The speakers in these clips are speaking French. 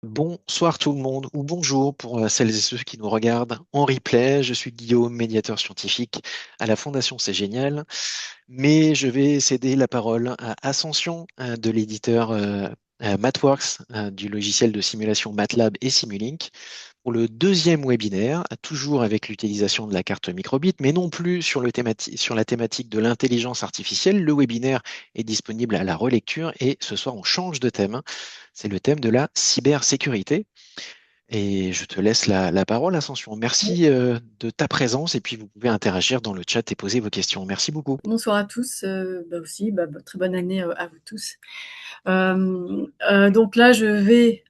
Bonsoir tout le monde, ou bonjour pour celles et ceux qui nous regardent en replay. Je suis Guillaume, médiateur scientifique à la Fondation C'est Génial, mais je vais céder la parole à Ascension de l'éditeur MathWorks du logiciel de simulation MATLAB et Simulink pour le deuxième webinaire, toujours avec l'utilisation de la carte microbit, mais non plus sur la thématique de l'intelligence artificielle. Le webinaire est disponible à la relecture et ce soir on change de thème. C'est le thème de la cybersécurité. Et je te laisse la parole, Ascension. Merci de ta présence et puis vous pouvez interagir dans le chat et poser vos questions. Merci beaucoup. Bonsoir à tous, aussi, très bonne année à vous tous. Donc là, je vais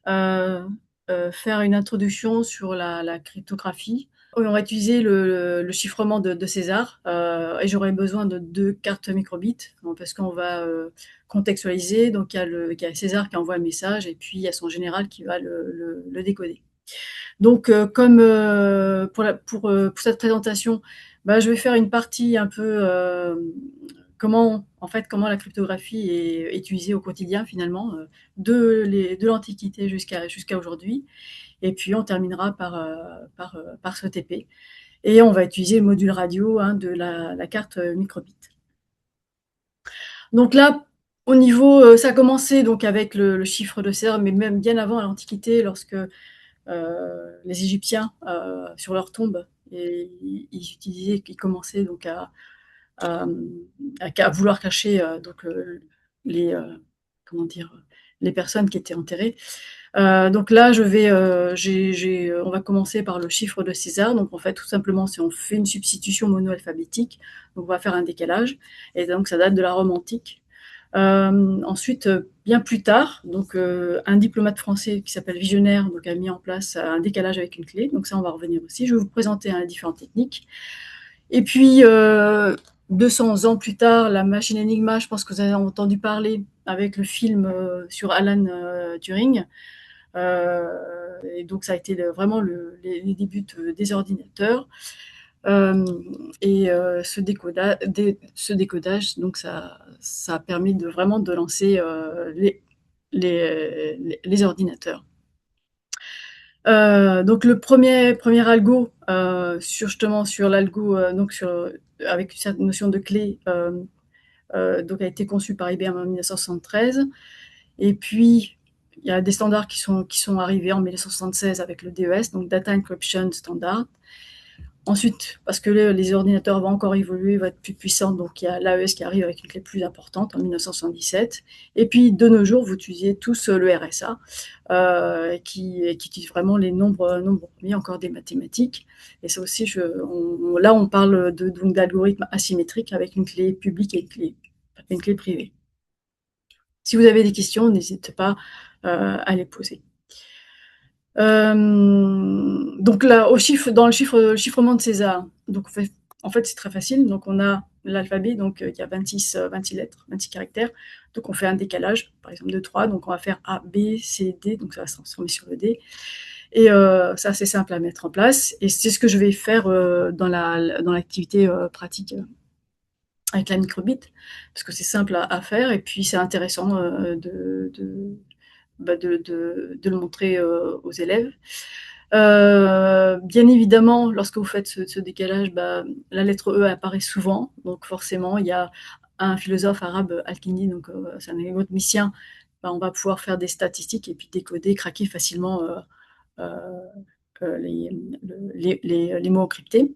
faire une introduction sur la cryptographie. On va utiliser le chiffrement de César et j'aurai besoin de 2 cartes microbits parce qu'on va contextualiser. Donc il y a César qui envoie un message et puis il y a son général qui va le décoder. Donc, comme pour cette présentation, je vais faire une partie un peu comment la cryptographie est utilisée au quotidien finalement, de l'Antiquité jusqu'à aujourd'hui. Et puis on terminera par ce TP. Et on va utiliser le module radio de la carte microbit. Donc là, au niveau, ça a commencé donc avec le chiffre de César, mais même bien avant à l'Antiquité, lorsque les Égyptiens sur leur tombe et ils commençaient donc à, à vouloir cacher donc les comment dire les personnes qui étaient enterrées. Donc là, on va commencer par le chiffre de César. Donc en fait, tout simplement, si on fait une substitution monoalphabétique, donc on va faire un décalage, et donc ça date de la Rome antique. Ensuite, bien plus tard, donc un diplomate français qui s'appelle Visionnaire donc, a mis en place un décalage avec une clé. Donc ça, on va revenir aussi. Je vais vous présenter différentes techniques. Et puis, 200 ans plus tard, la machine Enigma, je pense que vous avez entendu parler avec le film sur Alan Turing. Et donc, ça a été vraiment les débuts des ordinateurs. Et ce décodage, donc ça a permis vraiment de lancer les ordinateurs. Donc le premier algo sur l'algo avec cette notion de clé donc a été conçu par IBM en 1973. Et puis il y a des standards qui sont arrivés en 1976 avec le DES, donc Data Encryption Standard. Ensuite, parce que les ordinateurs vont encore évoluer, vont être plus puissants, donc il y a l'AES qui arrive avec une clé plus importante en 1977. Et puis, de nos jours, vous utilisez tous le RSA, qui utilise vraiment les nombres premiers, encore des mathématiques. Et ça aussi, là, on parle d'algorithmes asymétriques avec une clé publique et une clé privée. Si vous avez des questions, n'hésitez pas à les poser. Donc là, dans le chiffrement de César, donc en fait c'est très facile. Donc on a l'alphabet, donc il y a 26 lettres, 26 caractères. Donc on fait un décalage, par exemple de 3. Donc on va faire A, B, C, D. Donc ça va se transformer sur le D. Et ça c'est simple à mettre en place. Et c'est ce que je vais faire dans l'activité pratique avec la microbit, parce que c'est simple à faire et puis c'est intéressant de le montrer aux élèves. Bien évidemment, lorsque vous faites ce décalage, la lettre E apparaît souvent, donc forcément, il y a un philosophe arabe, Al-Kindi, donc c'est un algorithmicien, on va pouvoir faire des statistiques et puis décoder, craquer facilement les mots encryptés.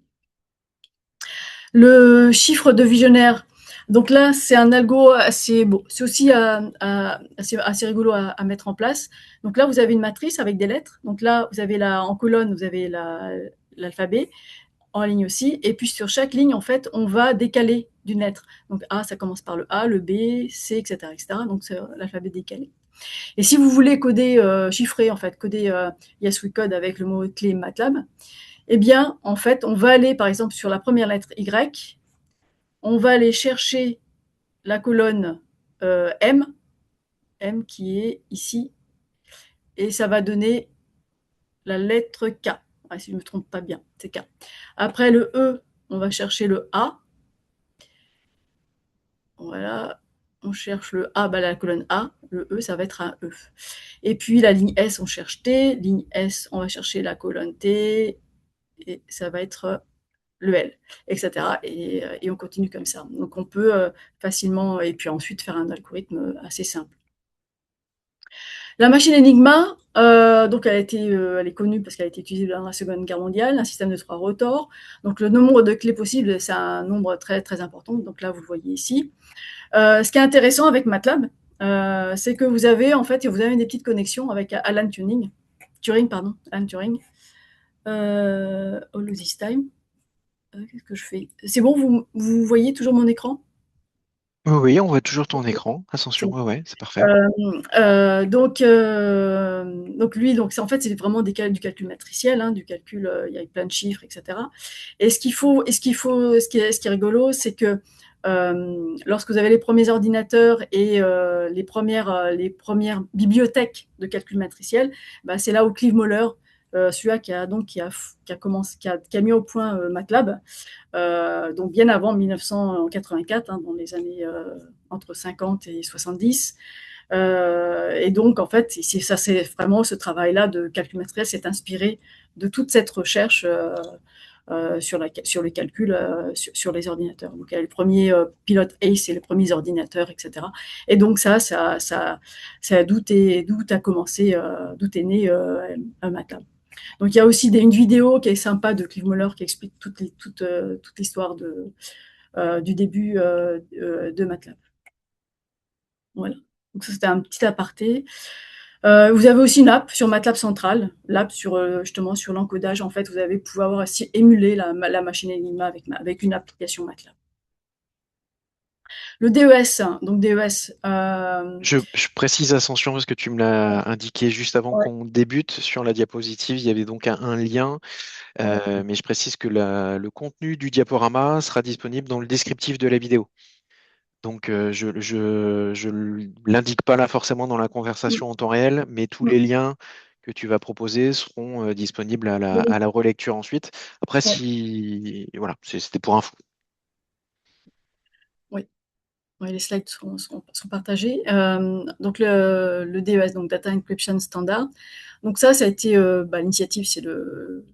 Le chiffre de Visionnaire, donc là, c'est un algo assez beau. C'est aussi assez rigolo à mettre en place. Donc là, vous avez une matrice avec des lettres. Donc là, vous avez en colonne, vous avez l'alphabet, en ligne aussi. Et puis sur chaque ligne, en fait, on va décaler d'une lettre. Donc A, ça commence par le A, le B, C, etc., etc. Donc c'est l'alphabet décalé. Et si vous voulez coder, chiffrer, en fait, coder Yes We Code avec le mot-clé MATLAB, eh bien, en fait, on va aller, par exemple, sur la première lettre Y, on va aller chercher la colonne M, M qui est ici, et ça va donner la lettre K. Si je ne me trompe pas bien, c'est K. Après le E, on va chercher le A. Voilà. on cherche le A, bah, la colonne A, le E, ça va être un E. Et puis la ligne S, on cherche T, ligne S, on va chercher la colonne T, et ça va être le L, etc. Et on continue comme ça. Donc on peut facilement, et puis ensuite faire un algorithme assez simple. La machine Enigma, donc elle est connue parce qu'elle a été utilisée dans la Seconde Guerre mondiale, un système de 3 rotors. Donc le nombre de clés possibles, c'est un nombre très très important. Donc là, vous le voyez ici. Ce qui est intéressant avec MATLAB, c'est que vous avez en fait, vous avez des petites connexions avec Alan Turing, pardon, Alan Turing. All this time. Qu'est-ce que je fais? C'est bon, vous voyez toujours mon écran? Oui, oui, on voit toujours ton écran. C'est Ascension, bon. ouais, ouais, c'est parfait. Donc lui, donc c'est en fait c'est vraiment du calcul matriciel, hein, du calcul, il y a plein de chiffres, etc. Et ce qui est rigolo, c'est que lorsque vous avez les premiers ordinateurs et les premières bibliothèques de calcul matriciel, bah, c'est là où Clive Moller, celui-là qui a mis au point MATLAB, donc bien avant 1984, hein, dans les années entre 50 et 70. Et donc, en fait, c'est vraiment ce travail-là de calcul matériel s'est inspiré de toute cette recherche sur les calculs sur les ordinateurs. Donc, il y a les premiers pilotes ACE et les premiers ordinateurs, etc. Et donc, d'où a commencé, d'où est né MATLAB. Donc, il y a aussi une vidéo qui est sympa de Clive Muller qui explique toute l'histoire du début de MATLAB. Voilà. Donc, ça, c'était un petit aparté. Vous avez aussi une app sur MATLAB Central, l'app justement sur l'encodage. En fait, vous pouvez avoir aussi émuler la machine Enigma avec une application MATLAB. Le DES, donc DES. Je précise Ascension parce que tu me l'as indiqué juste avant Ouais, qu'on débute sur la diapositive. Il y avait donc un lien, ouais, mais je précise que le contenu du diaporama sera disponible dans le descriptif de la vidéo. Donc, je l'indique pas là forcément dans la mm, conversation en temps réel, mais tous mm, les liens que tu vas proposer seront disponibles à oui, la relecture ensuite. Après, ouais, si voilà, c'était pour info. oui. Ouais, les slides sont partagés. Donc le DES, donc Data Encryption Standard. Donc ça a été l'initiative, c'est le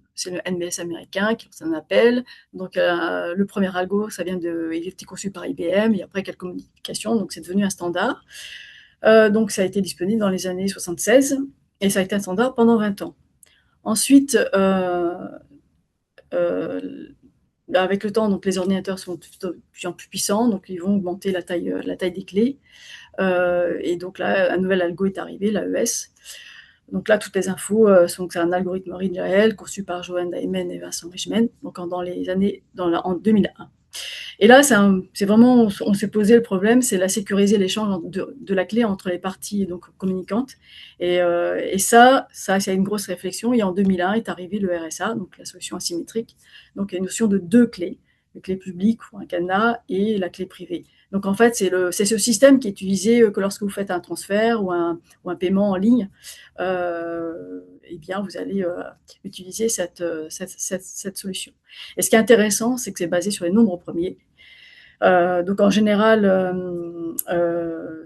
NBS américain qui s'en appelle. Donc le premier algo, il a été conçu par IBM et après quelques modifications, donc c'est devenu un standard. Donc ça a été disponible dans les années 76 et ça a été un standard pendant 20 ans. Ensuite, euh, avec le temps, donc les ordinateurs sont de plus en plus puissants, donc ils vont augmenter la taille des clés. Et donc là, un nouvel algo est arrivé, l'AES. Donc là, toutes les infos sont que c'est un algorithme réel conçu par Johan Daimen et Vincent Richman, donc en 2001. Et là, c'est vraiment, on s'est posé le problème, c'est la sécuriser l'échange de la clé entre les parties donc communicantes. Et ça, c'est une grosse réflexion. Et en 2001 est arrivé le RSA, donc la solution asymétrique. Donc il y a une notion de deux clés, la clé publique ou un cadenas et la clé privée. Donc en fait, c'est ce système qui est utilisé que lorsque vous faites un transfert ou un paiement en ligne. Eh bien, vous allez utiliser cette solution. Et ce qui est intéressant, c'est que c'est basé sur les nombres premiers. Donc en général,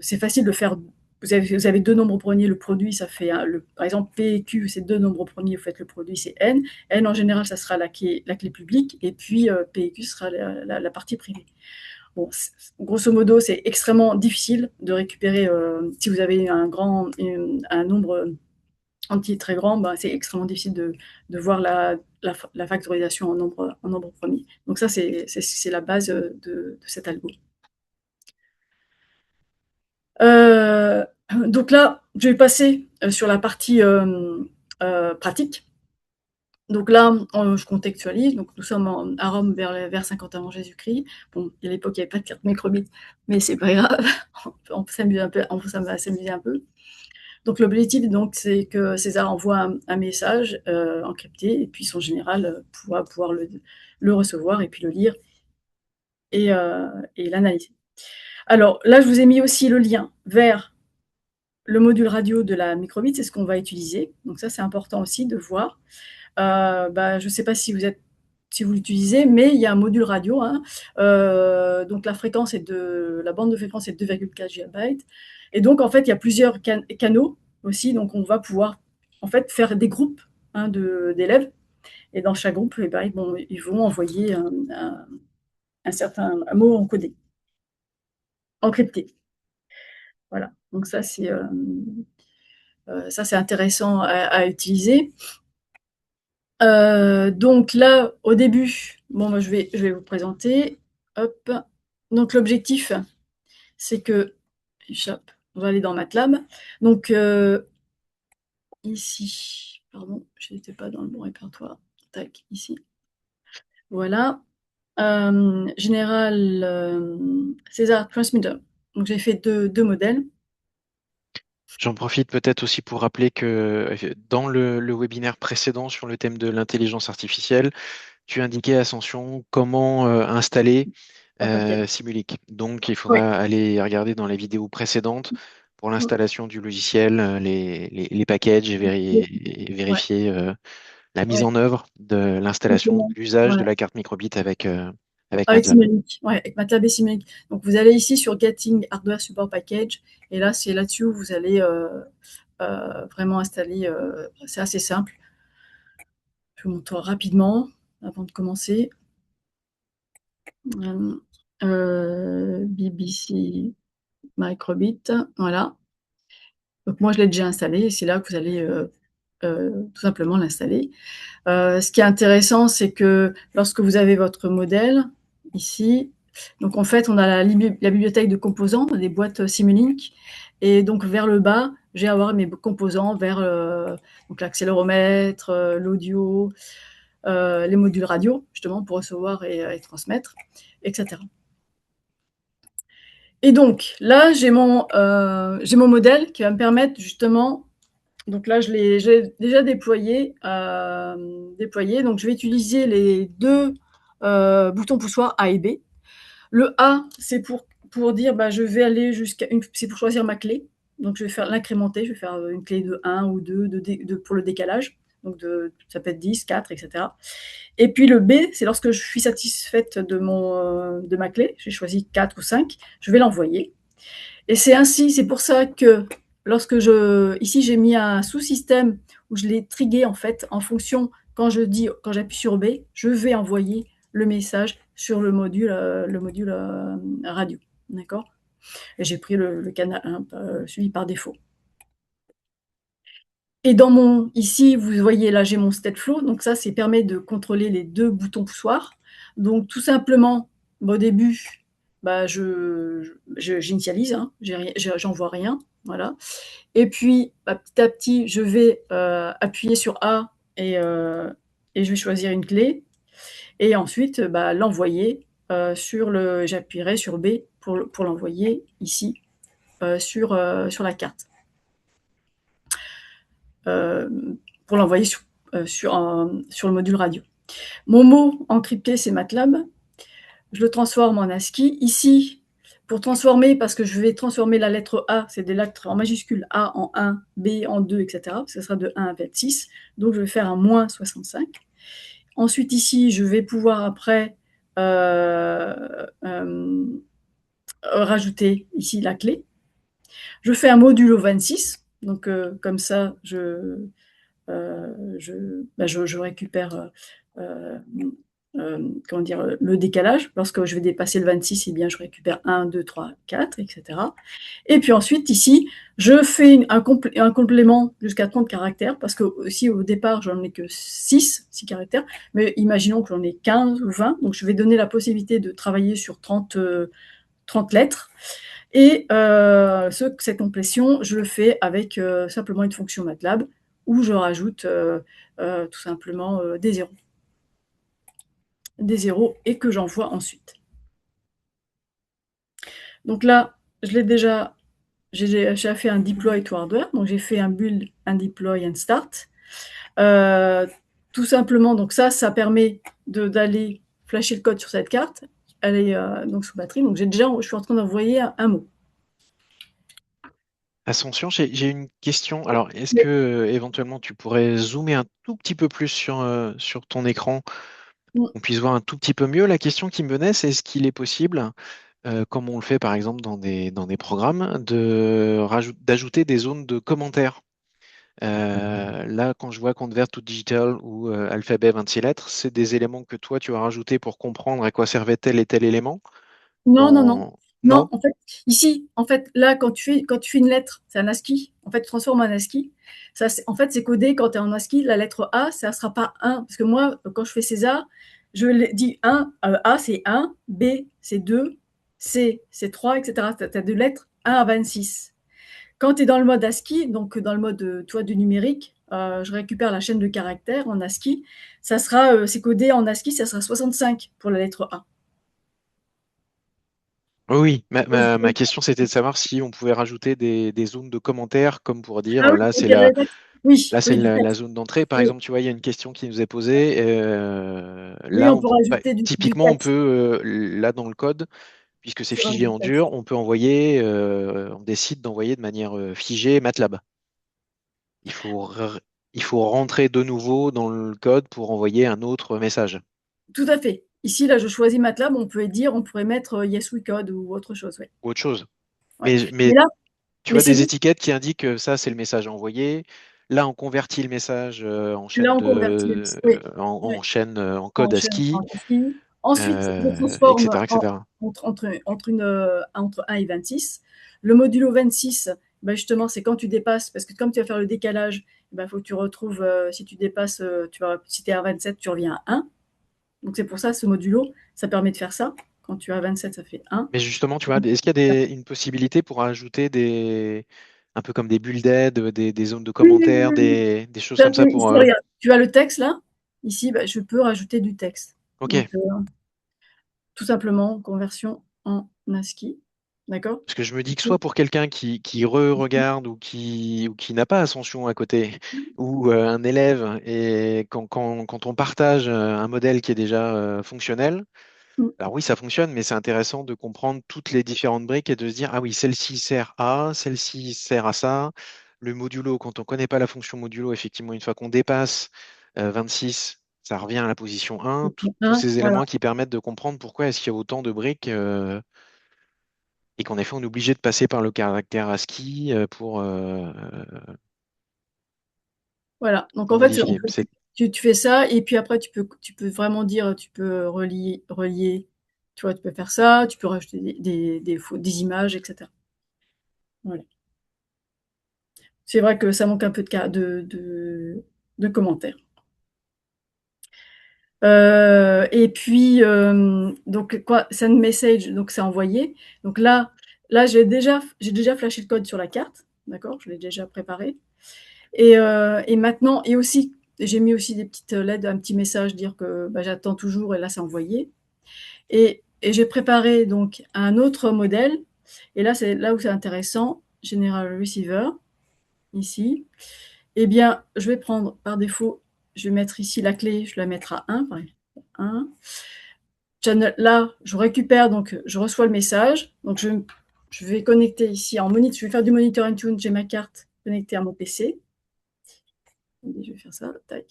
c'est facile de faire. Vous avez deux nombres premiers, le produit, ça fait par exemple P et Q, c'est deux nombres premiers, vous faites le produit, c'est N. N en général, ça sera la clé publique, et puis P et Q sera la partie privée. Bon, grosso modo, c'est extrêmement difficile de récupérer. Si vous avez un nombre entier très grand, bah, c'est extrêmement difficile de voir la factorisation en nombre premier. Donc ça, c'est la base de cet algo. Euh, donc là, je vais passer sur la partie pratique. Donc là, je contextualise. Donc nous sommes à Rome vers 50 avant Jésus-Christ. Bon, à l'époque, il n'y avait pas de carte microbit, mais c'est pas grave. On peut s'amuser un peu. Ça va s'amuser un peu. Donc l'objectif, donc, c'est que César envoie un message encrypté et puis son général pourra pouvoir le recevoir et puis le lire et l'analyser. Alors là, je vous ai mis aussi le lien vers le module radio de la microbit, c'est ce qu'on va utiliser. Donc ça, c'est important aussi de voir. Je ne sais pas si vous êtes si vous l'utilisez, mais il y a un module radio, hein. Donc la bande de fréquence est 2,4 gigabytes. Et donc, en fait, il y a plusieurs canaux aussi. Donc, on va pouvoir en fait faire des groupes, hein, d'élèves. Et dans chaque groupe, eh ben, ils vont envoyer un certain mot encodé, encrypté. Voilà. Donc ça, c'est intéressant à utiliser. Donc là, au début, bon, moi, je vais vous présenter. Hop. Donc l'objectif, c'est que, échappe, on va aller dans MATLAB. Donc ici, pardon, je n'étais pas dans le bon répertoire. Tac, ici. Voilà. Général César Transmitter. Donc j'ai fait deux modèles. J'en profite peut-être aussi pour rappeler que dans le webinaire précédent sur le thème de l'intelligence artificielle, tu indiquais, Ascension, comment installer Un paquet. Simulink. Donc, il Oui. faudra aller regarder dans les vidéos précédentes pour l'installation du logiciel, les packages et Ouais. vérifier la mise Ouais. en œuvre de l'installation, de Exactement. l'usage de Ouais. la carte microbit avec Avec MATLAB. Simulink, ouais, avec MATLAB et Simulink. Donc vous allez ici sur Getting Hardware Support Package, et là c'est là-dessus où vous allez vraiment installer. C'est assez simple. Je vous montre rapidement avant de commencer. BBC Microbit, voilà. Donc moi je l'ai déjà installé, et c'est là que vous allez tout simplement l'installer. Ce qui est intéressant, c'est que lorsque vous avez votre modèle, ici, donc en fait, on a la bibliothèque de composants, des boîtes Simulink, et donc vers le bas, je vais avoir mes composants vers donc l'accéléromètre, l'audio, les modules radio, justement, pour recevoir et transmettre, etc. Et donc là, j'ai mon modèle qui va me permettre justement. Donc là, j'ai déjà déployé. Donc je vais utiliser les deux boutons poussoirs A et B. Le A, c'est pour dire, bah, je vais aller c'est pour choisir ma clé. Donc je vais faire l'incrémenter, je vais faire une clé de 1 ou 2 pour le décalage. Donc ça peut être 10, 4, etc. Et puis le B, c'est lorsque je suis satisfaite de ma clé, j'ai choisi 4 ou 5, je vais l'envoyer. Et c'est pour ça que ici j'ai mis un sous-système où je l'ai trigué en fait en fonction, quand j'appuie sur B, je vais envoyer le message sur le module radio. D'accord? Et j'ai pris le canal 1, celui par défaut. Et ici, vous voyez là, j'ai mon state flow. Donc ça permet de contrôler les deux boutons poussoirs. Donc tout simplement, au début, bah, j'initialise, hein, j'envoie rien. Voilà. Et puis, bah, petit à petit, je vais appuyer sur A et je vais choisir une clé. Et ensuite, bah, l'envoyer j'appuierai sur B pour l'envoyer ici sur la carte. Euh, pour l'envoyer sur le module radio. Mon mot encrypté, c'est MATLAB. Je le transforme en ASCII. Ici, pour transformer, parce que je vais transformer la lettre A, c'est des lettres en majuscule, A en 1, B en 2, etc. Ce sera de 1 à 26. Donc, je vais faire un moins 65. Ensuite, ici, je vais pouvoir après rajouter ici la clé. Je fais un modulo 26. Donc, comme ça, je récupère comment dire, le décalage. Lorsque je vais dépasser le 26, eh bien, je récupère 1, 2, 3, 4, etc. Et puis ensuite, ici, je fais un complément jusqu'à 30 caractères, parce que aussi au départ, j'en ai que 6 caractères, mais imaginons que j'en ai 15 ou 20, donc je vais donner la possibilité de travailler sur 30 lettres. Et cette complétion, je le fais avec simplement une fonction MATLAB où je rajoute tout simplement des zéros et que j'envoie ensuite. Donc là, j'ai fait un deploy to hardware, donc j'ai fait un build, un deploy, un start. Tout simplement, donc ça permet d'aller flasher le code sur cette carte. Elle est donc sous batterie, donc je suis en train d'envoyer un mot. Ascension, j'ai une question. Alors, est-ce que éventuellement tu pourrais zoomer un tout petit peu plus sur ton écran Mm. on puisse voir un tout petit peu mieux. La question qui me venait, c'est est-ce qu'il est possible, comme on le fait par exemple dans des programmes, d'ajouter des zones de commentaires. Là, quand je vois Convert to Digital ou Alphabet 26 lettres, c'est des éléments que toi, tu as rajoutés pour comprendre à quoi servait tel et tel élément. Non, non, non. Dans... Non, Non? en fait, ici, en fait, là, quand tu fais une lettre, c'est un ASCII. En fait, tu transformes en ASCII. Ça, en fait, c'est codé quand tu es en ASCII. La lettre A, ça ne sera pas un. Parce que moi, quand je fais César, je dis un. A, c'est un. B, c'est 2. C, c'est 3, etc. Tu as deux lettres, 1 à 26. Quand tu es dans le mode ASCII, donc dans le mode toi, du numérique, je récupère la chaîne de caractères en ASCII. Ça sera, c'est codé en ASCII, ça sera 65 pour la lettre A. Oui, oui. Ma Oui. question, c'était de savoir si on pouvait rajouter des zones de commentaires, comme pour dire, Ah oui, là, ok, oui, là, c'est oui, du la texte. zone d'entrée. Par Oui, exemple, tu vois, il y a une question qui nous est posée. oui, Là, on peut rajouter du typiquement, on texte peut, là, dans le code, puisque c'est sur un figé du en texte. dur, on peut envoyer, on décide d'envoyer de manière figée MATLAB. Il faut, il faut rentrer de nouveau dans le code pour envoyer un autre message, Tout à fait. Ici, là, je choisis MATLAB, on peut dire, on pourrait mettre Yes We Code ou autre chose. Oui. ou autre chose. Ouais. Mais Mais là, tu mais vois c'est des bon. étiquettes qui indiquent que ça, c'est le message envoyé. Là, on convertit le message en Là, chaîne on convertit. Oui. Oui. en chaîne en code Enchaîne ASCII, en ASCII. Ensuite, je transforme etc., etc. entre 1 et 26. Le modulo 26, ben justement, c'est quand tu dépasses, parce que comme tu vas faire le décalage, il faut que tu retrouves, si tu dépasses, si tu es à 27, tu reviens à 1. Donc c'est pour ça, ce modulo, ça permet de faire ça. Quand tu as 27, ça fait 1. Mais justement, tu vois, est-ce qu'il y a une possibilité pour ajouter un peu comme des bulles d'aide, des zones de Oui, oui, oui, commentaires, oui. des choses Tout à comme ça fait. pour. Ici, regarde, tu as le texte là. Ici, je peux rajouter du texte. Donc, Ok. tout simplement, conversion en ASCII. D'accord? Parce que je me dis que soit Ici, pour quelqu'un qui re-regarde ou qui n'a pas Ascension à côté, ou un élève, et quand on partage un modèle qui est déjà fonctionnel, mm, alors oui, ça fonctionne, mais c'est intéressant de comprendre toutes les différentes briques et de se dire, ah oui, celle-ci sert à, celle-ci sert à ça. Le modulo, quand on ne connaît pas la fonction modulo, effectivement, une fois qu'on dépasse 26, ça revient à la position 1. Tous ces voilà. éléments qui permettent de comprendre pourquoi est-ce qu'il y a autant de briques. Et qu'en effet, on est obligé de passer par le caractère ASCII Voilà. Donc, pour en fait, modifier. C'est tu fais ça, et puis après, tu peux vraiment dire, tu peux relier, tu vois, tu peux faire ça, tu peux rajouter des images, etc. Voilà. C'est vrai que ça manque un peu de commentaires. Et puis, donc quoi, send message, donc c'est envoyé. Donc là j'ai déjà flashé le code sur la carte, d'accord? Je l'ai déjà préparé. Et maintenant, et aussi, j'ai mis aussi des petites LED, un petit message, dire que j'attends toujours, et là c'est envoyé. Et j'ai préparé donc un autre modèle. Et là, c'est là où c'est intéressant. General Receiver, ici. Eh bien, je vais prendre par défaut, je vais mettre ici la clé, je la mettrai à 1, par exemple. 1. Là, je récupère, donc je reçois le message. Donc je vais connecter ici en moniteur, je vais faire du monitor Intune, j'ai ma carte connectée à mon PC. Je vais faire ça, tac.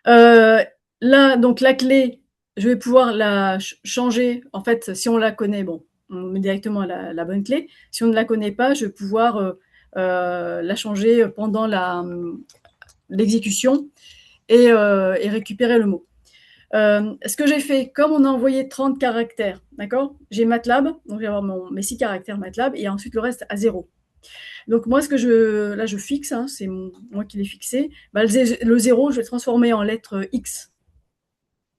Euh, Là, donc la clé, je vais pouvoir la changer. En fait, si on la connaît, bon, on met directement la bonne clé. Si on ne la connaît pas, je vais pouvoir la changer pendant l'exécution, et récupérer le mot. Ce que j'ai fait, comme on a envoyé 30 caractères, d'accord? J'ai MATLAB, donc je vais avoir mes 6 caractères MATLAB, et ensuite le reste à zéro. Donc moi, là, je fixe, hein, c'est moi qui l'ai fixé. Le 0, je vais le transformer en lettre X.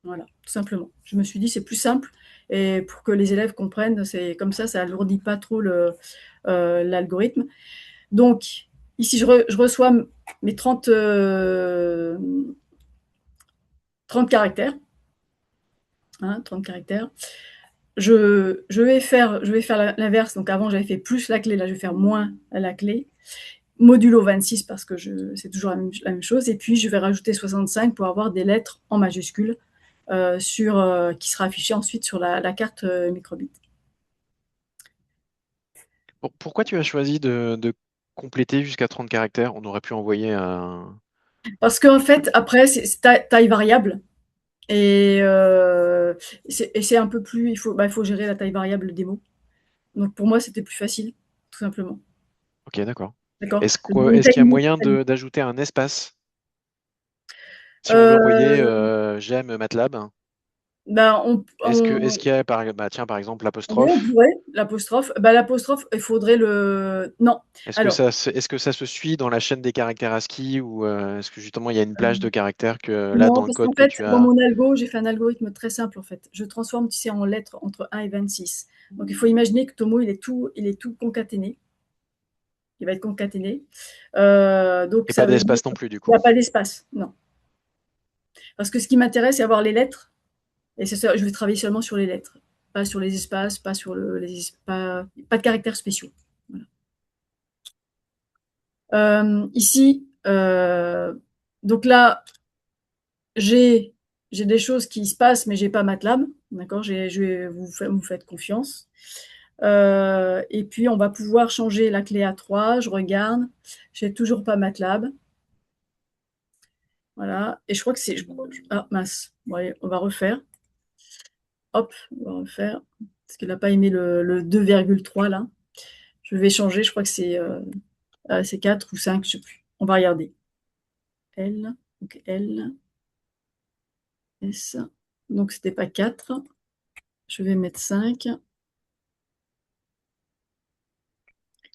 Voilà, tout simplement. Je me suis dit, c'est plus simple, et pour que les élèves comprennent, c'est comme ça alourdit pas trop l'algorithme. Donc, ici, je reçois mes 30 caractères. Hein, 30 caractères. Je vais faire l'inverse. Donc, avant, j'avais fait plus la clé. Là, je vais faire moins la clé. Modulo 26, parce que c'est toujours la même chose. Et puis, je vais rajouter 65 pour avoir des lettres en majuscules qui sera affichée ensuite sur la carte microbit. Pourquoi tu as choisi de compléter jusqu'à 30 caractères? On aurait pu envoyer un. Parce qu'en fait, après, c'est taille variable. Et, c'est un peu plus. Il faut gérer la taille variable des mots. Donc pour moi, c'était plus facile, tout simplement. Ok, d'accord. D'accord. Une Est-ce taille qu'il y a unique. moyen d'ajouter un espace si on veut envoyer Euh, j'aime MATLAB? ben, Est-ce qu'il y a bah, tiens, par exemple oui, on l'apostrophe? pourrait. L'apostrophe. Ben, l'apostrophe, il faudrait le. Non. Alors, Est-ce que ça se suit dans la chaîne des caractères ASCII ou est-ce que justement il y a une plage de caractères que là non, dans le parce qu'en code que fait, tu dans as? mon algo, j'ai fait un algorithme très simple, en fait. Je transforme, tu sais, en lettres entre 1 et 26. Donc, il faut imaginer que ton mot, il est tout concaténé. Il va être concaténé. Donc, Et ça pas veut dire d'espace non plus du qu'il n'y coup. a pas d'espace. Non. Parce que ce qui m'intéresse, c'est avoir les lettres. Et c'est ça, je vais travailler seulement sur les lettres. Pas sur les espaces, pas sur pas de caractères spéciaux. Voilà. Ici, donc là, j'ai j'ai des choses qui se passent, mais j'ai pas MATLAB. D'accord, vous faites confiance. Et puis, on va pouvoir changer la clé à 3. Je regarde. J'ai toujours pas MATLAB. Voilà. Et je crois que c'est. Ah, mince. Bon, allez, on va refaire. Hop, on va refaire. Parce qu'il n'a pas aimé le 2,3 là. Je vais changer. Je crois que c'est 4 ou 5, je sais plus. On va regarder. L. Donc L. S. Donc, c'était pas 4. Je vais mettre 5.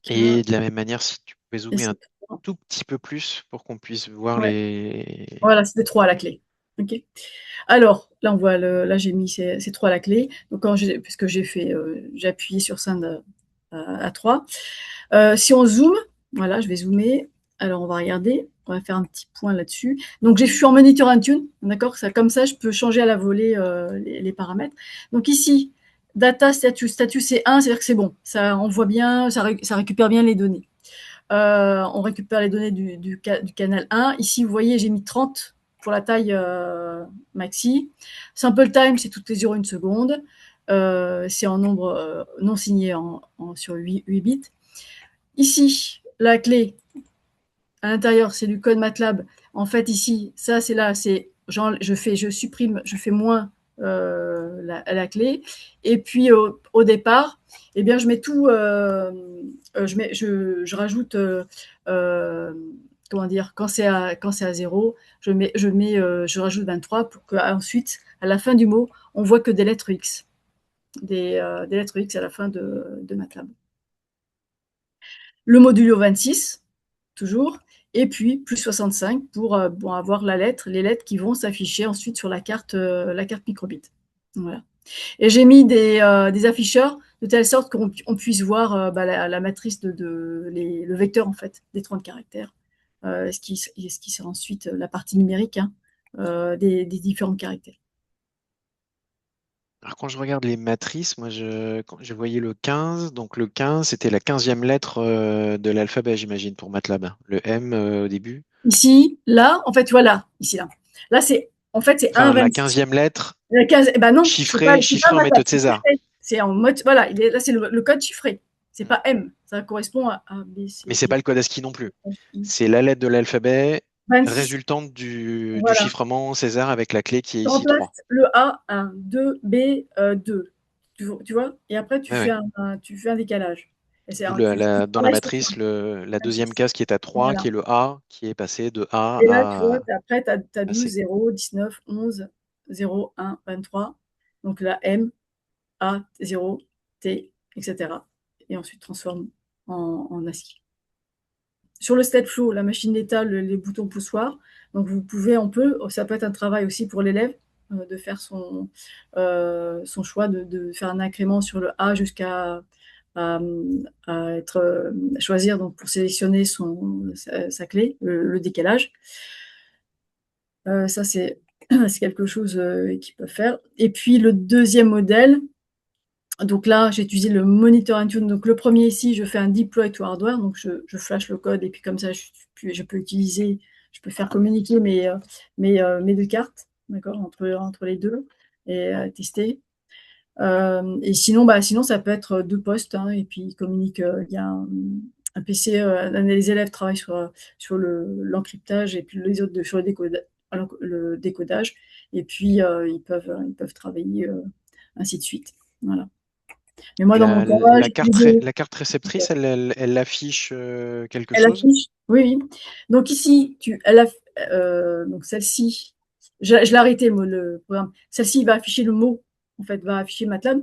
Et K. de la même manière, si tu pouvais Et zoomer un c'est 3. tout petit peu plus pour qu'on puisse voir Ouais. les... Voilà, c'était 3 à la clé. OK. Alors, là, on voit là, j'ai mis ces 3 à la clé. Donc, puisque j'ai appuyé sur Send à 3. Si on zoome, voilà, je vais zoomer. Alors, on va regarder. On va faire un petit point là-dessus. Donc, je suis en Monitor Intune. D'accord. Comme ça, je peux changer à la volée les paramètres. Donc, ici, data status. Status, c'est 1, c'est-à-dire que c'est bon. Ça envoie bien, ça récupère bien les données. On récupère les données du canal 1. Ici, vous voyez, j'ai mis 30 pour la taille maxi. Sample time, c'est toutes les 0,1 seconde. C'est en nombre non signé sur 8 bits. Ici, la clé à l'intérieur, c'est du code MATLAB. En fait, ici, ça, c'est là, je supprime, je fais moins la clé. Et puis, au départ, eh bien, je mets tout, je rajoute, euh, comment dire, quand c'est à 0, je rajoute 23 pour qu'ensuite, à la fin du mot, on voit que des lettres X, des lettres X à la fin de MATLAB. Le modulo 26, toujours, et puis plus 65 pour avoir les lettres qui vont s'afficher ensuite sur la carte microbit. Voilà. Et j'ai mis des afficheurs de telle sorte qu'on puisse voir la matrice le vecteur en fait des 30 caractères, ce qui sera ensuite la partie numérique hein, des différents caractères. Alors quand je regarde les matrices, quand je voyais le 15, donc le 15, c'était la 15e lettre de l'alphabet, j'imagine, pour MATLAB. Le M au début. Ici, là, en fait, voilà, ici, là. Là, c'est Enfin, la 1,26. 15e lettre La 15, eh ben non, c'est pas chiffrée en MATLAB, méthode c'est César. chiffré. C'est en mode, voilà, là, c'est le code chiffré. C'est Mm. pas M. Ça correspond à A, B, Mais C, c'est pas D, le code ASCII non plus. E, F, I. C'est la lettre de l'alphabet 26. résultante du Voilà. chiffrement César avec la clé qui est Tu ici remplaces 3. le A, 1, 2, B, 2. Tu vois? Et après, Ouais, ouais. tu fais un décalage. Et D'où tu dans la travailles sur ça. matrice, la deuxième 26. case qui est à 3, Voilà. qui est le A, qui est passé de Et là, tu vois, A après, tu as à 12, C. 0, 19, 11, 0, 1, 23. Donc là, M, A, 0, T, etc. Et ensuite, transforme en ASCII. Sur le StatFlow, la machine d'état, les boutons poussoirs. Donc ça peut être un travail aussi pour l'élève de faire son choix, de faire un incrément sur le A jusqu'à à, choisir donc pour sélectionner sa clé, le décalage. Ça, c'est quelque chose qu'ils peuvent faire. Et puis le deuxième modèle, donc là, j'ai utilisé le Monitor Intune. Donc le premier ici, je fais un deploy to hardware. Donc je flash le code et puis comme ça, je peux faire communiquer mes deux cartes, d'accord, entre les deux et tester. Et sinon, ça peut être deux postes hein, et puis ils communiquent un PC, les élèves travaillent sur l'encryptage et puis les autres sur le décodage. Et puis, ils peuvent travailler ainsi de suite. Voilà. Mais moi, Et dans mon cas, j'utilisais. la carte réceptrice, elle affiche quelque Elle chose? affiche, oui, oui. Donc ici, donc celle-ci, je l'ai arrêté, moi, le programme. Celle-ci va afficher le mot, en fait, va afficher MATLAB.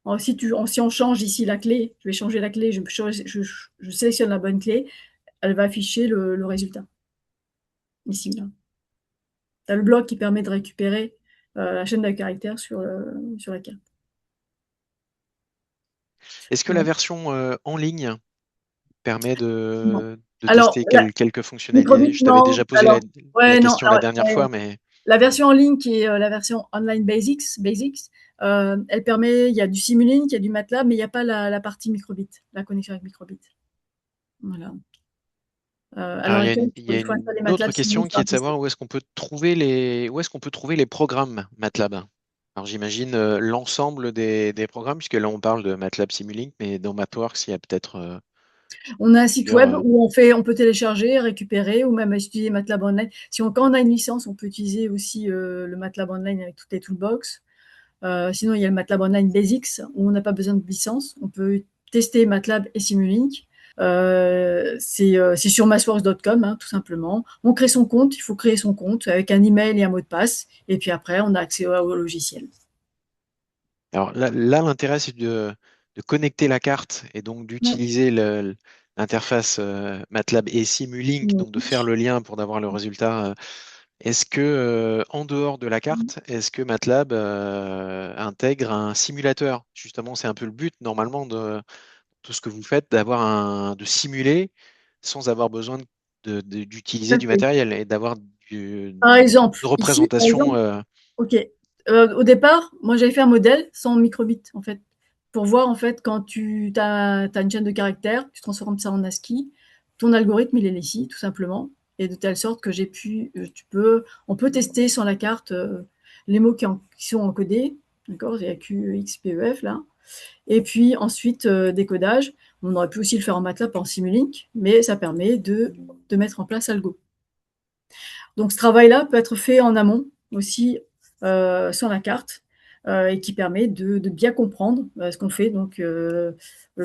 Alors, si on change ici la clé, je vais changer la clé, je sélectionne la bonne clé, elle va afficher le résultat. Ici, là. Tu as le bloc qui permet de récupérer la chaîne de caractères sur la carte. Est-ce que la Voilà. version en ligne permet Non. de Alors, tester quelques fonctionnalités? microbit, Je t'avais non. déjà posé Alors, la ouais, non. question la dernière fois, mais La version en ligne qui est la version Online Basics, elle permet, il y a du Simulink, il y a du MATLAB, mais il n'y a pas la partie microbit, la connexion avec microbit. Voilà. À l'heure alors actuelle, il y a il faut installer une autre MATLAB question Simulink qui sur est un de PC. savoir où est-ce qu'on peut trouver les programmes MATLAB. Alors j'imagine l'ensemble des programmes, puisque là on parle de MATLAB Simulink, mais dans MathWorks, il y a peut-être On a un site plusieurs. web où on peut télécharger, récupérer ou même utiliser MATLAB Online. Quand on a une licence, on peut utiliser aussi le MATLAB Online avec toutes les toolbox. Sinon, il y a le MATLAB Online Basics où on n'a pas besoin de licence. On peut tester MATLAB et Simulink. C'est sur mathworks.com, hein, tout simplement. On crée son compte, il faut créer son compte avec un email et un mot de passe. Et puis après, on a accès au logiciel. Alors l'intérêt, c'est de connecter la carte et donc Ouais. d'utiliser l'interface MATLAB et Simulink, donc de faire le lien pour avoir le résultat. Est-ce que, en dehors de la carte, est-ce que MATLAB intègre un simulateur? Justement, c'est un peu le but, normalement, de tout ce que vous faites, de simuler sans avoir besoin Tout d'utiliser à du fait. matériel et d'avoir une Par exemple, ici, par représentation. exemple, ok. Au départ, moi, j'avais fait un modèle sans microbit, en fait, pour voir, en fait, quand tu as une chaîne de caractères, tu transformes ça en ASCII, ton algorithme, il est ici, tout simplement, et de telle sorte que on peut tester sur la carte les mots qui sont encodés, d'accord, il y a Q, X, P, E, F, là, et puis ensuite, décodage. On aurait pu aussi le faire en MATLAB, en Simulink, mais ça permet de mettre en place Algo. Donc ce travail-là peut être fait en amont aussi sur la carte et qui permet de bien comprendre ce qu'on fait. Donc le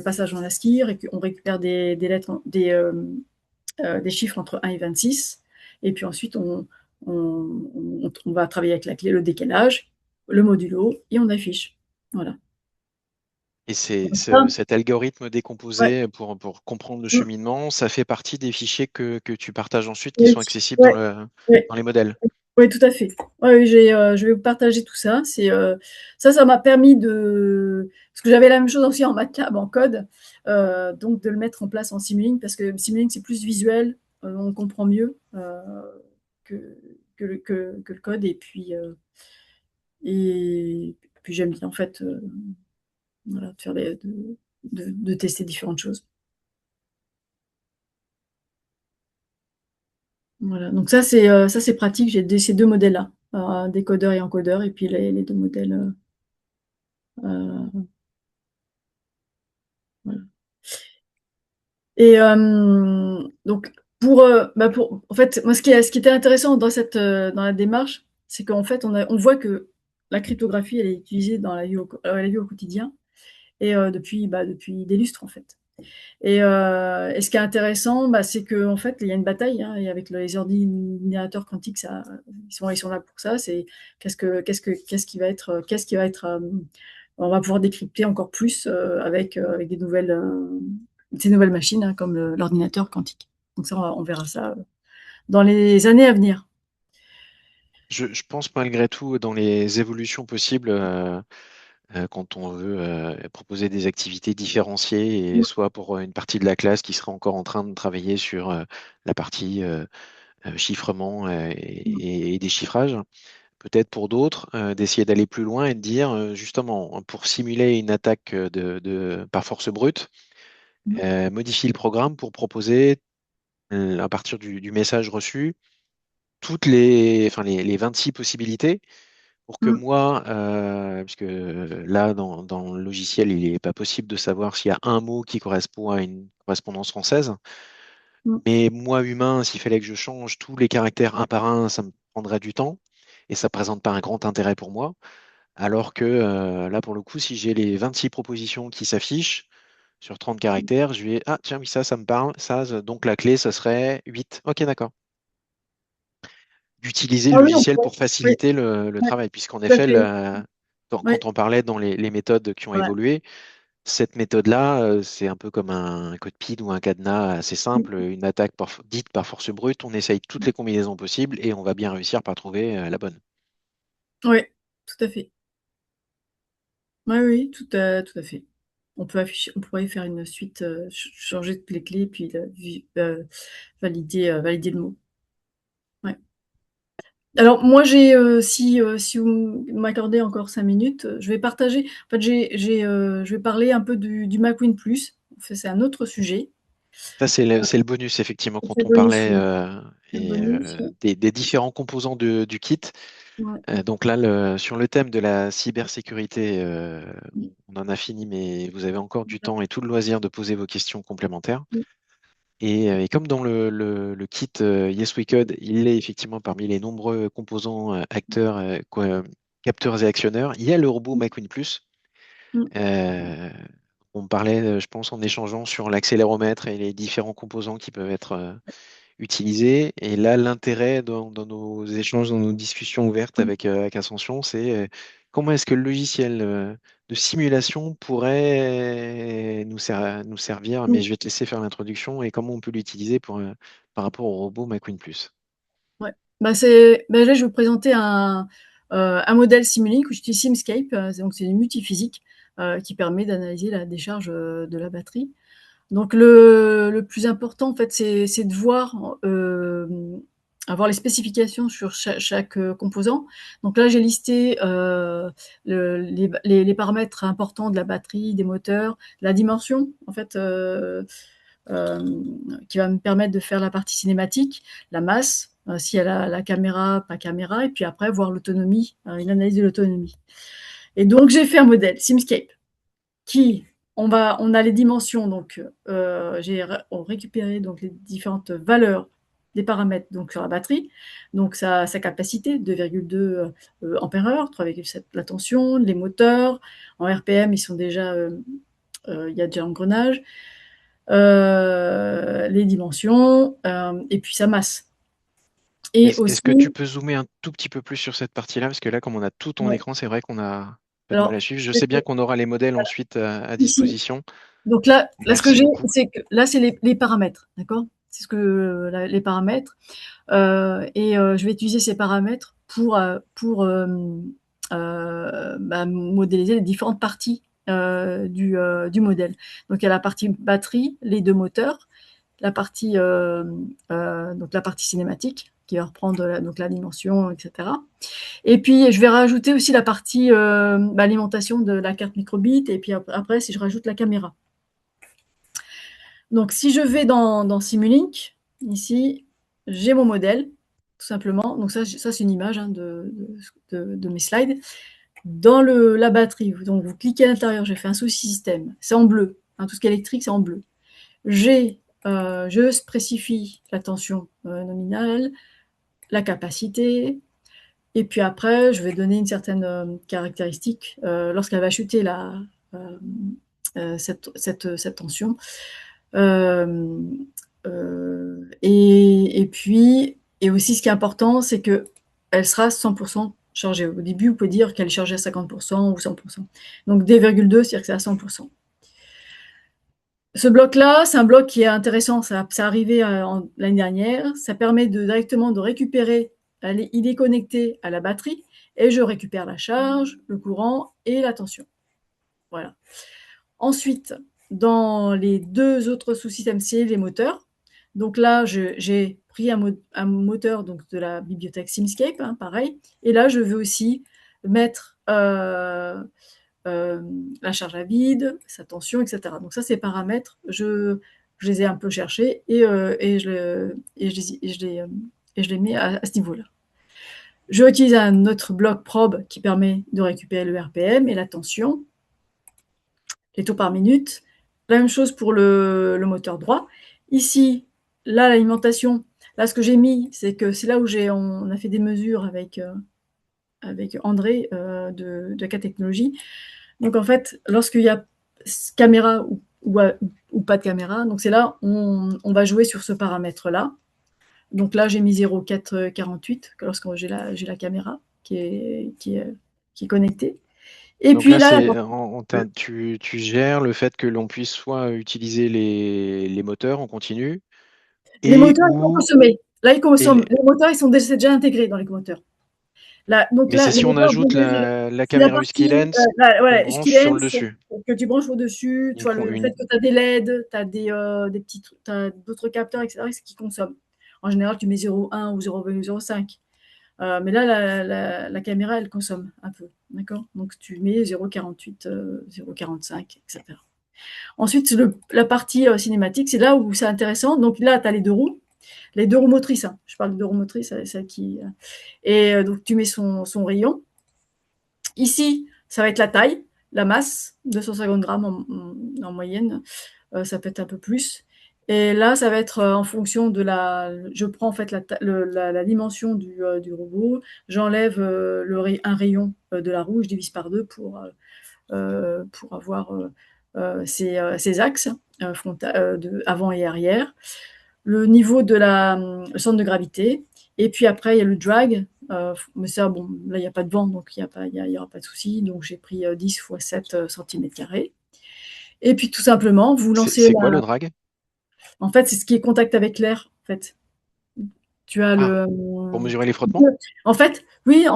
passage en ASCII, on récupère des lettres, des chiffres entre 1 et 26. Et puis ensuite, on va travailler avec la clé, le décalage, le modulo, et on affiche. Voilà. Et Ah, cet algorithme ouais. décomposé pour comprendre le Mm. cheminement, ça fait partie des fichiers que tu partages ensuite qui Oui, sont accessibles ouais, ouais. dans les modèles. Oui, tout à fait. Ouais, oui, je vais vous partager tout ça. Ça m'a permis parce que j'avais la même chose aussi en MATLAB, en code, donc de le mettre en place en Simulink, parce que Simulink, c'est plus visuel, on comprend mieux que, que le code, et puis j'aime bien, en fait, voilà, de, faire de tester différentes choses. Voilà, donc ça, c'est pratique. J'ai ces deux modèles-là, décodeur et encodeur, et puis les deux modèles. Euh, voilà. Et donc, en fait, moi, ce qui était intéressant dans la démarche, c'est qu'en fait, on voit que la cryptographie, elle est utilisée dans la vie au quotidien et depuis des lustres, en fait. Et ce qui est intéressant, c'est qu'en fait, il y a une bataille, hein, et avec les ordinateurs quantiques, ils sont là pour ça. C'est qu'est-ce qui va être, on va pouvoir décrypter encore plus avec ces nouvelles machines, hein, comme l'ordinateur quantique. Donc ça, on verra ça dans les années à venir. Je pense malgré tout dans les évolutions possibles quand on veut proposer des activités différenciées et soit pour une partie de la classe qui sera encore en train de travailler sur la partie chiffrement et déchiffrage. Peut-être pour d'autres, d'essayer d'aller plus loin et de dire, justement, pour simuler une attaque par force brute, modifier le programme pour proposer, à partir du message reçu, toutes les 26 possibilités pour que Mm, moi, puisque là, dans le logiciel, il n'est pas possible de savoir s'il y a un mot qui correspond à une correspondance française. mm. Mais moi, humain, s'il fallait que je change tous les caractères un par un, ça me prendrait du temps et ça présente pas un grand intérêt pour moi. Alors que là, pour le coup, si j'ai les 26 propositions qui s'affichent sur 30 caractères, je vais, ah tiens, oui, ça me parle, donc la clé, ça serait 8. Ok, d'accord. D'utiliser le Ah oui, on logiciel pourrait. pour Oui, faciliter le ouais, travail, puisqu'en tout à effet, fait. quand Ouais, on parlait dans les méthodes qui ont voilà. évolué, cette méthode-là, c'est un peu comme un code PID ou un cadenas assez simple, Mm, une attaque dite par force brute, on essaye toutes les combinaisons possibles et on va bien réussir par trouver la bonne. oui, tout à fait. Oui, oui, tout à fait. On pourrait faire une suite, changer toutes les clés, puis valider le mot. Ouais. Alors moi si vous m'accordez encore 5 minutes, je vais partager. En fait, je vais parler un peu du MacWin Plus. En fait, c'est un autre sujet. Ça, c'est le bonus, effectivement, C'est quand le on bonus, parlait oui. C'est le bonus, oui. des différents composants du kit. Ouais. Donc là, sur le thème de la cybersécurité, Mmh. on en a fini, mais vous avez encore du temps et tout le loisir de poser vos questions complémentaires. Mmh. Et comme dans le kit Yes We Code, il est effectivement parmi les nombreux composants, acteurs, capteurs et actionneurs, il y a le robot MacWin Plus. Mmh. Euh, on parlait, je pense, en échangeant sur l'accéléromètre et les différents composants qui peuvent être utilisés. Et là, l'intérêt dans nos échanges, dans nos discussions ouvertes Mmh. avec Ascension, c'est comment est-ce que le logiciel de simulation pourrait nous servir, Mmh. mais je vais te laisser faire l'introduction et comment on peut l'utiliser par rapport au robot McQueen Plus. Ouais. Là, je vais vous présenter un modèle Simulink où j'utilise Simscape. Donc c'est une multiphysique qui permet d'analyser la décharge de la batterie. Donc le plus important, en fait, c'est de voir, avoir les spécifications sur chaque composant. Donc là, j'ai listé les paramètres importants de la batterie, des moteurs, la dimension, en fait, qui va me permettre de faire la partie cinématique, la masse, s'il y a la caméra, pas caméra, et puis après, voir l'autonomie, une analyse de l'autonomie. Et donc, j'ai fait un modèle, Simscape, qui on a les dimensions, donc on récupéré donc les différentes valeurs des paramètres donc sur la batterie, donc sa capacité 2,2 ampères-heure, 3,7 la tension, les moteurs en RPM ils sont déjà il y a déjà l'engrenage, les dimensions et puis sa masse. Et Est-ce aussi, que tu peux zoomer un tout petit peu plus sur cette partie-là? Parce que là, comme on a tout ton ouais, écran, c'est vrai qu'on a pas de mal alors à suivre. Je sais bien qu'on aura les modèles ensuite à ici, disposition. donc là, ce que Merci j'ai, beaucoup. c'est que là, c'est les paramètres, d'accord? C'est ce que les paramètres. Je vais utiliser ces paramètres pour modéliser les différentes parties du modèle. Donc il y a la partie batterie, les deux moteurs, donc la partie cinématique qui va reprendre donc la dimension, etc. Et puis je vais rajouter aussi la partie alimentation de la carte microbit. Et puis après, si je rajoute la caméra. Donc, si je vais dans Simulink, ici, j'ai mon modèle, tout simplement. Donc, ça c'est une image de mes slides. Dans la batterie, donc vous cliquez à l'intérieur, j'ai fait un sous-système, c'est en bleu. Hein, tout ce qui est électrique, c'est en bleu. Je spécifie la tension nominale, la capacité, et puis après, je vais donner une certaine caractéristique lorsqu'elle va chuter cette tension. Euh, et puis, et aussi, ce qui est important, c'est que elle sera 100% chargée. Au début, vous pouvez dire qu'elle est chargée à 50% ou 100%. Donc, D,2, c'est-à-dire que c'est à 100%. Ce bloc-là, c'est un bloc qui est intéressant. Ça arrivé l'année dernière. Ça permet directement de récupérer. Il est connecté à la batterie et je récupère la charge, le courant et la tension. Voilà. Ensuite, dans les deux autres sous-systèmes, c'est les moteurs. Donc là, j'ai pris un moteur donc, de la bibliothèque Simscape, hein, pareil. Et là, je veux aussi mettre la charge à vide, sa tension, etc. Donc ça, ces paramètres, je les ai un peu cherchés et je les mets à ce niveau-là. Je utilise un autre bloc probe qui permet de récupérer le RPM et la tension, les tours par minute. La même chose pour le moteur droit. Ici, là, l'alimentation, là, ce que j'ai mis, c'est que c'est là où on a fait des mesures avec André de K Technologies. Donc, en fait, lorsqu'il y a caméra ou pas de caméra, donc c'est là on va jouer sur ce paramètre-là. Donc là, j'ai mis 0,448 lorsque j'ai la caméra qui est connectée. Et Donc puis là, là, tu gères le fait que l'on puisse soit utiliser les moteurs en continu les et moteurs, ils sont ou consommés. Là, ils et consomment. les- Les moteurs, c'est déjà intégré dans les moteurs. Là, donc mais là, c'est les si on moteurs, ajoute la c'est la caméra partie, Husky-Lens qu'on voilà, branche sur le Skylens, dessus. que tu branches au-dessus. Tu vois, le fait Une... que tu as des LED, tu as des petits, t'as d'autres capteurs, etc., c'est qui consomment. En général, tu mets 0,1 ou 0,2 ou 0,5. Mais là, la caméra, elle consomme un peu. D'accord. Donc, tu mets 0,48, 0,45, etc. Ensuite, la partie cinématique, c'est là où c'est intéressant. Donc là, tu as les deux roues motrices. Hein. Je parle de deux roues motrices, c'est celle qui. Et donc, tu mets son rayon. Ici, ça va être la taille, la masse, 250 grammes en moyenne. Ça peut être un peu plus. Et là, ça va être en fonction de la. Je prends en fait la dimension du robot, j'enlève un rayon de la roue, je divise par deux pour avoir ces axes de avant et arrière, le niveau de le centre de gravité, et puis après il y a le drag, mais ça bon, là il n'y a pas de vent, donc il y aura pas de souci, donc j'ai pris 10 fois 7 cm². Et puis tout simplement, vous lancez C'est quoi le drag? en fait, c'est ce qui est contact avec l'air, en fait. Tu as Ah, le pour mesurer les frottements? en fait, oui,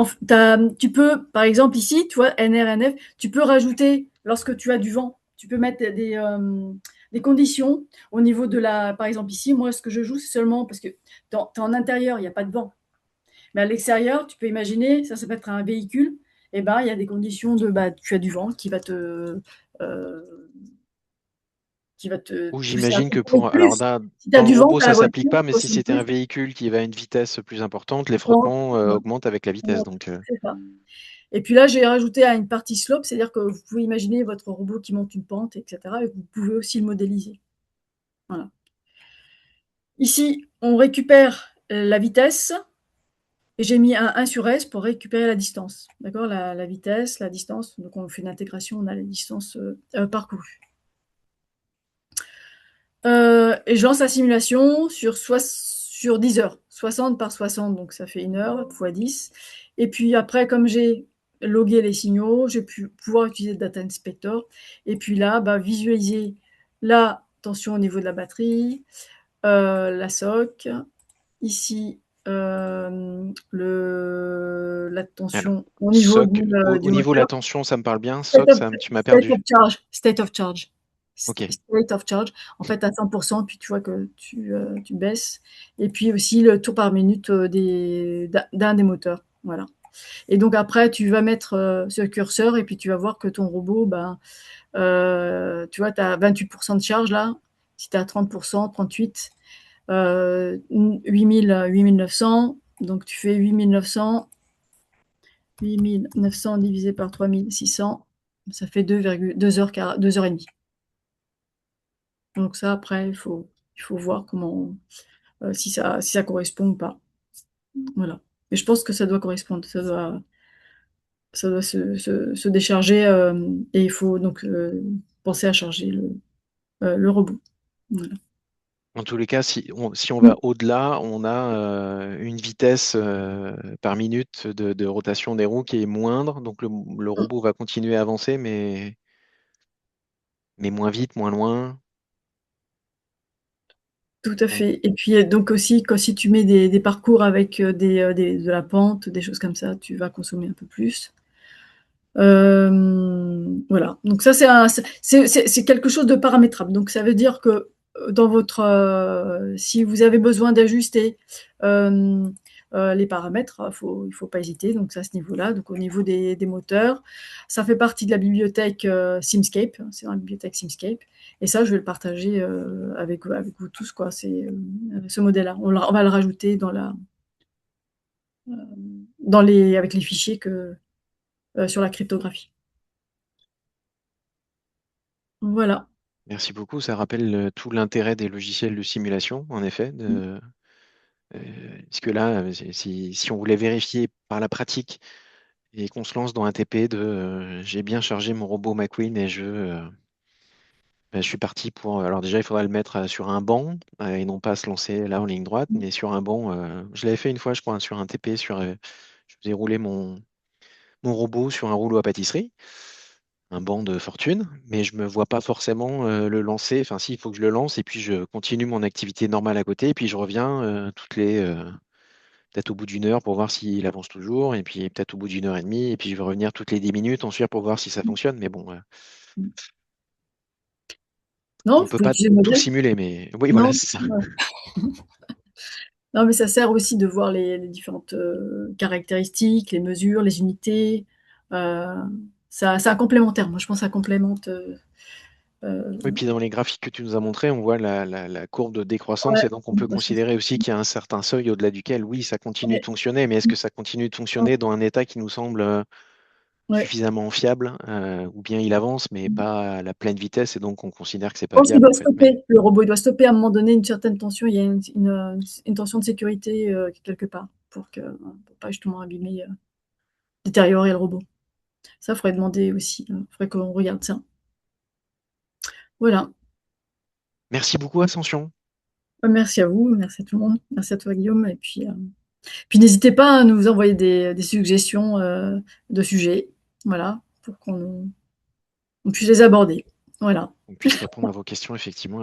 tu peux, par exemple, ici, tu vois, NRNF, tu peux rajouter, lorsque tu as du vent, tu peux mettre des conditions au niveau de par exemple, ici, moi, ce que je joue, c'est seulement parce que tu es en intérieur, il n'y a pas de vent. Mais à l'extérieur, tu peux imaginer, ça peut être un véhicule, et ben, il y a des conditions tu as du vent euh, qui va te Ou pousser à j'imagine que consommer pour... Alors plus. là, Si tu as dans le du vent, robot, tu as la ça voiture, s'applique pas, tu mais si consommes c'était un plus. véhicule qui va à une vitesse plus importante, les Non, frottements non, augmentent avec la vitesse. non, Donc, c'est ça. Et puis là, j'ai rajouté à une partie slope, c'est-à-dire que vous pouvez imaginer votre robot qui monte une pente, etc. Et vous pouvez aussi le modéliser. Voilà. Ici, on récupère la vitesse et j'ai mis un 1 sur S pour récupérer la distance. D'accord, la vitesse, la distance. Donc on fait une intégration, on a la distance parcourue. Et je lance la simulation sur 10 heures. 60 par 60, donc ça fait 1 heure fois 10. Et puis après, comme j'ai logué les signaux, j'ai pu pouvoir utiliser Data Inspector. Et puis là, bah, visualiser la tension au niveau de la batterie, la SOC. Ici, la alors, tension au niveau SOC, du au niveau de la moteur. tension, ça me parle bien. State SOC, of, tu m'as state of perdu. charge. State of charge. Ok. State of charge. En fait, à 100%, puis tu vois que tu baisses. Et puis aussi le tour par minute d'un des moteurs. Voilà. Et donc après, tu vas mettre ce curseur et puis tu vas voir que ton robot, ben, tu vois, tu as 28% de charge là. Si tu as 30%, 38, 8900. Donc tu fais 8900 divisé par 3600, ça fait 2 heures, 2 heures et demie. Donc ça, après, il faut voir si ça correspond ou pas. Voilà. Mais je pense que ça doit correspondre. Ça doit se décharger et il faut donc penser à charger le robot. Voilà. En tous les cas, si on Mm. va au-delà, on a une vitesse par minute de rotation des roues qui est moindre. Donc le robot va continuer à avancer, mais moins vite, moins loin. Tout à Donc, fait. Et puis donc aussi, si tu mets des parcours avec de la pente, des choses comme ça, tu vas consommer un peu plus. Voilà. Donc ça, c'est quelque chose de paramétrable. Donc ça veut dire que si vous avez besoin d'ajuster euh, les paramètres, il faut pas hésiter. Donc ça, à ce niveau-là. Donc au niveau des moteurs, ça fait partie de la bibliothèque Simscape. C'est dans la bibliothèque Simscape. Et ça, je vais le partager avec vous tous, quoi. C'est ce modèle-là. On va le rajouter avec les fichiers sur la cryptographie. Voilà. Merci beaucoup. Ça rappelle tout l'intérêt des logiciels de simulation, en effet. Puisque là, si on voulait vérifier par la pratique et qu'on se lance dans un TP j'ai bien chargé mon robot McQueen et je suis parti pour. Alors déjà, il faudrait le mettre sur un banc et non pas se lancer là en ligne droite, mais sur un banc. Je l'avais fait une fois, je crois, sur un TP. Je faisais rouler mon robot sur un rouleau à pâtisserie, un banc de fortune, mais je me vois pas forcément le lancer. Enfin, si, il faut que je le lance et puis je continue mon activité normale à côté et puis je reviens peut-être au bout d'une heure pour voir s'il avance toujours et puis peut-être au bout d'une heure et demie et puis je vais revenir toutes les 10 minutes ensuite pour voir si ça fonctionne. Mais bon, Non, on tu peut peux pas utiliser le tout modèle. simuler, mais oui, voilà, Non, c'est ça. ouais. Non, mais ça sert aussi de voir les différentes caractéristiques, les mesures, les unités. Euh, c'est un complémentaire. Moi, je pense que ça complémente. Euh, Oui, puis dans les graphiques que tu nous as montrés, on voit la courbe de décroissance ouais, et donc on peut considérer aussi qu'il y a un certain seuil au-delà duquel, oui, ça continue de ouais, fonctionner, mais est-ce que ça continue de fonctionner dans un état qui nous semble ouais. suffisamment fiable, ou bien il avance, mais pas à la pleine vitesse, et donc on considère que c'est Je pas pense qu'il viable doit en fait. Mais stopper. Le robot, il doit stopper à un moment donné une certaine tension. Il y a une tension de sécurité quelque part pour pas justement abîmer, détériorer le robot. Ça, il faudrait demander aussi. Il faudrait qu'on regarde ça. Voilà. merci beaucoup, Ascension. Merci à vous, merci à tout le monde, merci à toi Guillaume. Et puis n'hésitez pas à nous envoyer des suggestions de sujets, voilà, pour on puisse les aborder. Voilà. On puisse répondre à vos questions effectivement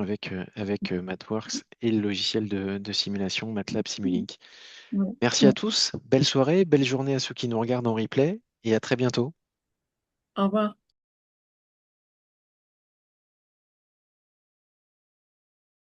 avec MathWorks et le logiciel de simulation MATLAB Simulink. Voilà. Merci à Bon, tous, belle soirée, belle journée à ceux qui nous regardent en replay et à très bientôt. au revoir.